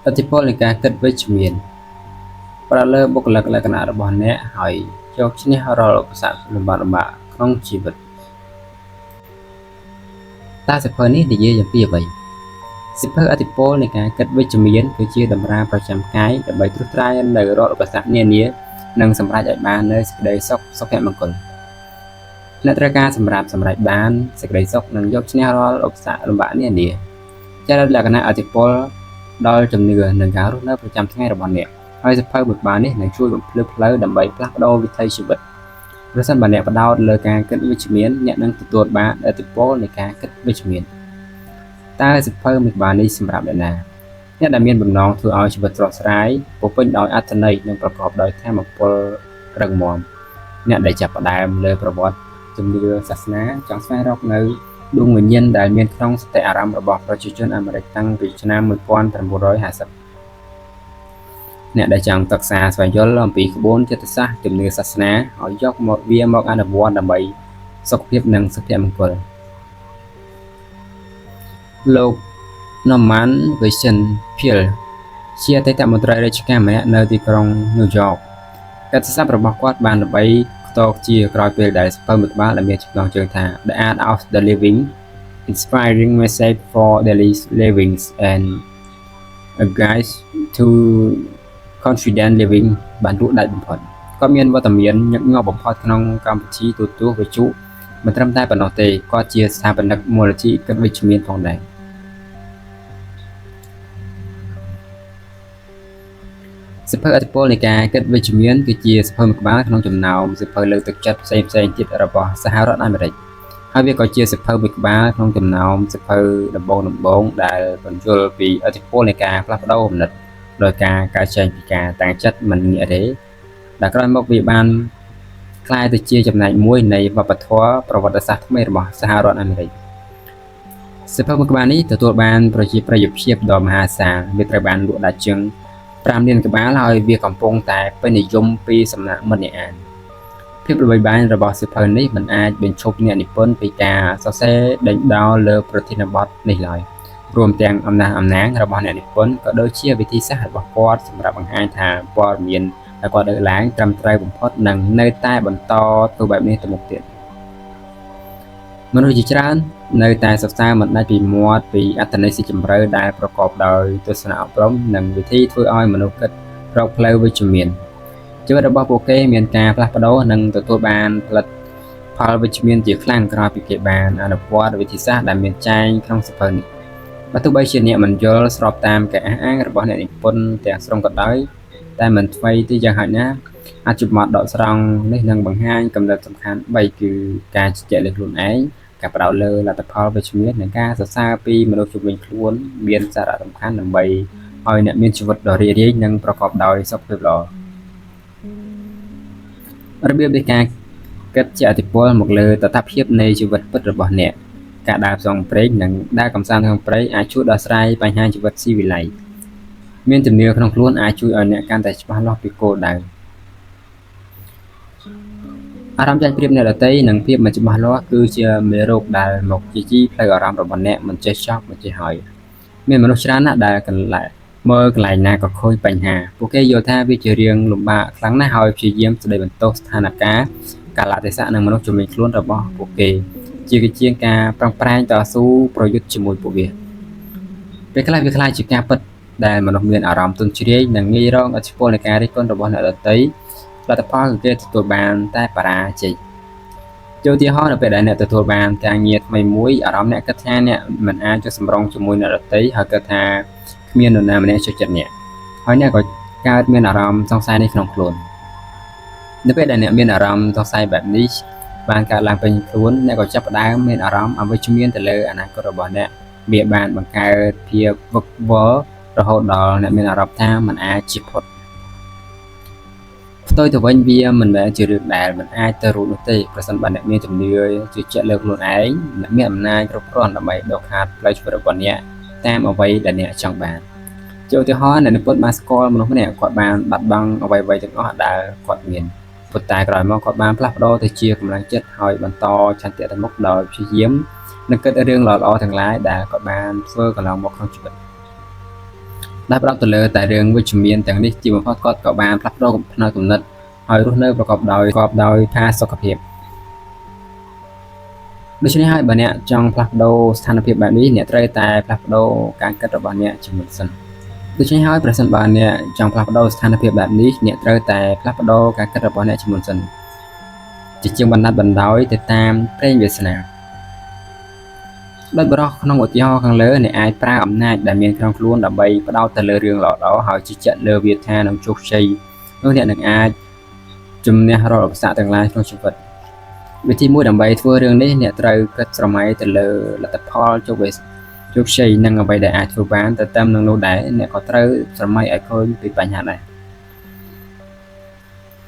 ឥទ្ធិពលនៃការគិតវិជ្ជមានផ្ដោតលើបុគ្គលិកលក្ខណៈរបស់អ្នកហើយយកឈ្នះរាល់ឧបសគ្គលំបាកក្នុងជីវិតតើសៀវភៅនេះនិយាយអំពីអ្វីសៀវភៅឥទ្ធិពលនៃការគិតវិជ្ជមានគឺជាតម្រាប្រចាំកាយដើម្បីត្រួសត្រាយនៅរាល់ឧបសគ្គនានានិងសម្រេចឲ្យបាននូវសេចក្តីសុខសុភមង្គលអ្នកត្រូវការសម្រេចបានសេចក្តីសុខនិងយកឈ្នះរាល់ឧបសគ្គលំបាកនានាចរិតលក្ខណៈឥទ្ធិពលដល់ជំនឿនិងការរស់នៅប្រចាំថ្ងៃរបស់អ្នកហើយសៀវភៅមួយក្បាលនេះនឹងជួយបំភ្លឺផ្លូវដើម្បីផ្លាស់ប្ដូរវិថីជីវិតប្រសិនបើអ្នកផ្ដោតលើការគិតវិជ្ជមានអ្នកនឹងទទួលបានឥទ្ធិពលនៃការគិតវិជ្ជមានតើសៀវភៅមួយក្បាលនេះសម្រាប់អ្នកណាអ្នកដែលមានបំណងធ្វើឲ្យជីវិតស្រស់ស្រាយពោពេញដោយអត្ថន័យនិងប្រកបដោយថាមពលរឹងមាំអ្នកដែលចាប់ផ្ដើមលើប្រវត្តិជំនឿសាសនាចង់ស្វែងរកនៅដួងវិញ្ញាណដែលមានក្នុងសតិអារម្មណ៍របស់ប្រជាជនអាមេរិកតាំងពីឆ្នាំ1950អ្នកដែលចង់សិក្សាស្វែងយល់អំពីក្បួនចិត្តសាស្ត្រជំនឿសាសនាហើយយកវាមកអនុវត្តដើម្បីសុខភាពនិងសុភមង្គលលោក Norman Vincent Peale ជាអតីតមន្ត្រីរាជការម្នាក់នៅទីក្រុង New York កិត្តិយសរបស់គាត់បានល្បីខ្ទោជាក្រោយពេលដែលសៀវភៅមួយក្បាលដែលមានចំណងជើងថា The Art of the Living Inspiring Message for Daily Living and a Guide to Confident Living បានលក់ដាច់បំផុតគាត់មានវត្តមានញឹកញាប់បំផុតក្នុងកម្មវិធីទូរទស្សន៍វិទ្យុមិនត្រឹមតែប៉ុណ្ណោះទេគាត់ជាស្ថាបនិកមូលនិធិគិតវិជ្ជមានផងដែរសៀវភៅឥទ្ធិពលនៃការគិតវិជ្ជមានគឺជាសៀវភៅមួយក្បាលក្នុងចំណោមសៀវភៅលើកទឹកចិត្តផ្សេងៗទៀតរបស់សហរដ្ឋអាមេរិកហើយវាក៏ជាសៀវភៅមួយក្បាលក្នុងចំណោមសៀវភៅដំបូងដែលបញ្យល់ពីឥទ្ធិពលនៃការផ្លាស់ប្ដូរគំនិតដោយការកើតចេញពីការតាំងចិត្តមិនងាកទេដែលក្រោយមកវាបានក្លាយទៅជាចំណែកមួយនៃវប្បធម៌ប្រវត្តិសាស្ត្រថ្មីរបស់សហរដ្ឋអាមេរិកសៀវភៅមួយក្បាលនេះទទួលបានប្រជាប្រិយភាពដ៏មហាសាលវាត្រូវបានលក់ដាច់ជាង5លានក្បាលហើយវាកំពុងតែពេញនិយមពីសំណាក់មិត្តអ្នកអានភាពល្បីល្បាញរបស់សៀវភៅនេះមិនអាចបញ្ឈប់អ្នកនិពន្ធពីការសរសេរដេញដោលលើប្រធានបទនេះឡើយរួមទាំងអំណះអំណាងរបស់អ្នកនិពន្ធក៏ដូចជាវិធីសាស្ត្ររបស់គាត់សម្រាប់បង្ហាញថាព័ត៌មានដែលគាត់លើកឡើងត្រឹមត្រូវបំផុតនិងនៅតែបន្តទៅបែបនេះទៅមុខទៀតមនុស្សជាច្រើននៅតែសរសើរមិនដាច់ពីមាត់ពីអត្ថន័យស៊ីជម្រៅដែលប្រកបដោយទស្សនៈអប់រំនិងវិធីធ្វើឲ្យមនុស្សគិតរកផ្លូវវិជ្ជមានជីវិតរបស់ពួកគេមានការផ្លាស់ប្ដូរនិងទទួលបានផលិតផលវិជ្ជមានជាខ្លាំងក្រោយពីគេបានអនុវត្តវិធីសាស្ត្រដែលមានចែងក្នុងសៀវភៅនេះបើទោះបីជាអ្នកមិនយល់ស្របតាមការអះអាងរបស់អ្នកនិពន្ធទាំងស្រុងក៏ដោយតែមិនថ្មីទេយ៉ាងហោចណាស់អត្ថបទដកស្រង់នេះនឹងបង្ហាញគំនិតសំខាន់3គឺការជជែកលើខ្លួនឯងការផ្ដោតលើលទ្ធផលវិជ្ជមាននិងការសរសើរពីមនុស្សជុំវិញខ្លួនមានសារៈសំខាន់ដើម្បីឲ្យអ្នកមានជីវិតដ៏រីករាយនិងប្រកបដោយសុខភាពល្អរបៀបនៃការគិតជាឥទ្ធិពលមកលើតថភាពនៃជីវិតពិតរបស់អ្នកការដើរផ្សងព្រេងនិងដើរកម្សាន្តក្នុងព្រៃអាចជួយដោះស្រាយបញ្ហាជីវិតស៊ីវិល័យមានជំនឿក្នុងខ្លួនអាចជួយឲ្យអ្នកកាន់តែច្បាស់លាស់ពីគោលដៅអារម្មណ៍ចាញ់ប្រៀបអ្នកដទៃនិងភាពមិនច្បាស់លាស់គឺជាមេរោគដែលមកជាជីផ្លូវអារម្មណ៍របស់អ្នកមិនចេះចប់មិនចេះហើយមានមនុស្សច្រើនណាស់ដែលកន្លែងមើលកន្លែងណាក៏ឃើញបញ្ហាពួកគេយល់ថាវាជារឿងលំបាកខ្លាំងណាស់ហើយព្យាយាមស្ដីបន្ទោសស្ថានភាពកាលៈទេសៈនិងមនុស្សជំនាញខ្លួនរបស់ពួកគេជាងការប្រឹងប្រែងតស៊ូប្រយុទ្ធជាមួយពួកវាពេលខ្លះវាខ្លាចជាការពិតដែលមនុស្សមានអារម្មណ៍ទន់ជ្រាយនិងងាយរងឥទ្ធិពលនៃការរិះគន់របស់អ្នកដទៃលទ្ធផលគឺគេទទួលបានតែបរាជ័យជាឧទាហរណ៍នៅពេលដែលអ្នកទទួលបានការងារថ្មីមួយអារម្មណ៍អ្នកគិតថាអ្នកមិនអាចចុះសម្រុងជាមួយអ្នកដទៃហើយគិតថាគ្មាននរណាម្នាក់ចូលចិត្តអ្នកហើយអ្នកក៏កើតមានអារម្មណ៍សង្ស័យនេះក្នុងខ្លួននៅពេលដែលអ្នកមានអារម្មណ៍សង្ស័យបែបនេះបានកើតឡើងពេញខ្លួនអ្នកក៏ចាប់ផ្ដើមមានអារម្មណ៍អវិជ្ជមានទៅលើអនាគតរបស់អ្នកវាបានបង្កើតភាពវឹកវររហូតដល់អ្នកមានអារម្មណ៍ថាមិនអាចជៀសផុតផ្ទុយទៅវិញវាមិនមែនជារឿងដែលមិនអាចទៅរួចនោះទេប្រសិនបើអ្នកមានជំនឿជឿជាក់លើខ្លួនឯងអ្នកមានអំណាចគ្រប់គ្រាន់ដើម្បីដកខាត់ផ្លូវជីវិតរបស់អ្នកតាមអ្វីដែលអ្នកចង់បានជាឧទាហរណ៍អ្នកនិពន្ធបានស្គាល់មនុស្សម្នាក់គាត់បានបាត់បង់អ្វីៗទាំងអស់ដែលគាត់មានប៉ុន្តែក្រោយមកគាត់បានផ្លាស់ប្ដូរទៅជាកម្លាំងចិត្តហើយបន្តឆន្ទៈទៅមុខដោយព្យាយាមនិងគិតរឿងល្អៗទាំងឡាយដែលគាត់បានធ្វើកន្លងមកក្នុងជីវិត ដែលផ្ដោតទៅលើតែរឿងវិជ្ជមានទាំងនេះជាបំផុតគាត់ក៏បានផ្លាស់ប្ដូរផ្នត់គំនិតឲ្យរស់នៅប្រកបដោយផាសុកភាពដូច្នេះហើយបើអ្នកចង់ផ្លាស់ប្ដូរស្ថានភាពបែបនេះអ្នកត្រូវតែផ្លាស់ប្ដូរការគិតរបស់អ្នកជាមុនសិនដូច្នេះហើយប្រសិនបើអ្នកចង់ផ្លាស់ប្ដូរស្ថានភាពបែបនេះអ្នកត្រូវតែផ្លាស់ប្ដូរការគិតរបស់អ្នកជាមុនសិនជាជាងបណ្ដាត់បណ្ដោយទៅតាមព្រេងវាសនាដោយបរិះក្នុងឧទាហរណ៍ខាងលើអ្នកអាចប្រើអំណាចដែលមានក្នុងខ្លួនដើម្បីផ្ដោតទៅលើរឿងល្អៗហើយជឿជាក់លើវាថានឹងជោគជ័យនោះអ្នកនឹងអាចជំនះរាល់ឧបសគ្គទាំងឡាយក្នុងជីវិតវិធីមួយដើម្បីធ្វើរឿងនេះអ្នកត្រូវគិតស្រមៃទៅលើលទ្ធផលជោគជ័យនិងអ្វីដែលអាចធ្វើបានទៅតាមនឹងនោះដែរអ្នកក៏ត្រូវស្រមៃឲ្យឃើញពីបញ្ហាដែរ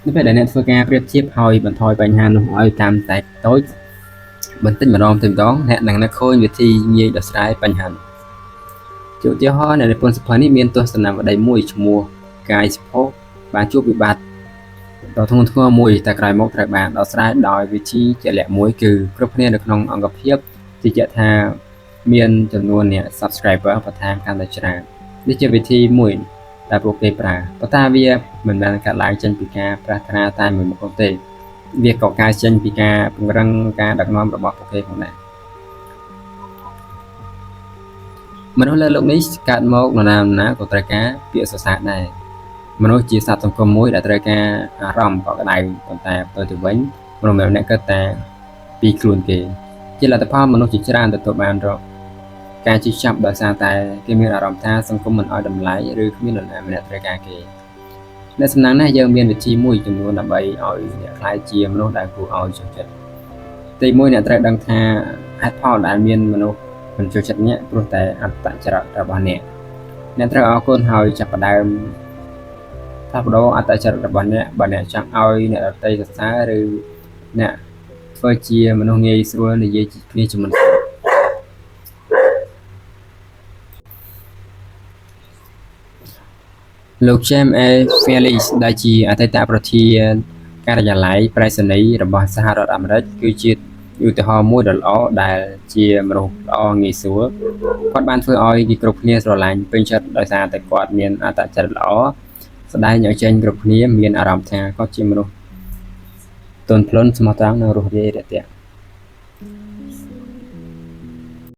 នៅពេលដែលអ្នកធ្វើការប្រៀបធៀបហើយបន្ថយបញ្ហានោះឲ្យតាមតែតូចបន្តិចម្ដងអ្នកនឹងនឹកឃើញវិធីងាយដោះស្រាយបញ្ហាជាឧទាហរណ៍នៅនិពន្ធសៀវភៅនេះមានទស្សនវិស័យមួយឈ្មោះកាយសិភោបានជួបវិបត្តិដ៏ធ្ងន់ធ្ងរមួយតែក្រោយមកត្រូវបានដោះស្រាយដោយវិធីជាក់លាក់មួយគឺគ្រប់គ្នានៅក្នុងអង្គភាពជឿជាក់ថាមានចំនួនអ្នក subscriber បន្ថែមកាន់តែច្រើននេះជាវិធីមួយដែលពួកគេប្រើប៉ុន្តែវាមិនបានកាត់ឡើងចេញពីការប្រាថ្នាតែមួយមុខទេវាក៏កើតចេញពីការពង្រឹងការដឹកនាំរបស់ពួកគេផងដែរមនុស្សលើโลกនេះកើតមកនរណាក៏ត្រូវការពាក្យសរសើរដែរមនុស្សជាសត្វសង្គមមួយដែលត្រូវការអារម្មណ៍កក់ក្ដៅប៉ុន្តែផ្ទុយទៅវិញមនុស្សម្នាក់គិតតែពីខ្លួនគេជាលទ្ធផលមនុស្សជាច្រើនទទួលបានរកការជិះចាប់ដោយសារតែគេមានអារម្មណ៍ថាសង្គមមិនឲ្យតម្លៃឬគ្មាននរណាម្នាក់ត្រូវការគេនៅសំណាងនេះយើងមានវិធីមួយចំនួនដើម្បីឲ្យអ្នកខ្លាយជាមនុស្សដែលគួរឲ្យចូលចិត្តទីមួយអ្នកត្រូវដឹងថាហេតុផលដែលមានមនុស្សមិនចូលចិត្តអ្នកព្រោះតែអត្តចរិតរបស់អ្នកត្រូវអរគុណហើយចាប់ផ្ដើមផ្លាស់ប្ដូរអត្តចរិតរបស់អ្នកបើអ្នកចង់ឲ្យអ្នកដទៃសរសើរឬអ្នកធ្វើជាមនុស្សងាយស្រួលនិយាយគ្នាជាមុនលោក James A. Felix ដែលជាអតីតប្រធានការិយាល័យប្រៃសណីយ៍របស់សហរដ្ឋអាមេរិកគឺជាឧទាហរណ៍មួយដ៏ល្អដែលជាមនុស្សល្អងាយស្រួលគាត់បានធ្វើឲ្យគេគ្រប់គ្នាស្រឡាញ់ពេញចិត្តដោយសារតែគាត់មានអត្តចរិតល្អស្ដែងឲ្យចេញគ្រប់គ្នាមានអារម្មណ៍ថាគាត់ជាមនុស្សទន់ភ្លន់ស្មោះត្រង់និងរស់រាយរាក់ទាក់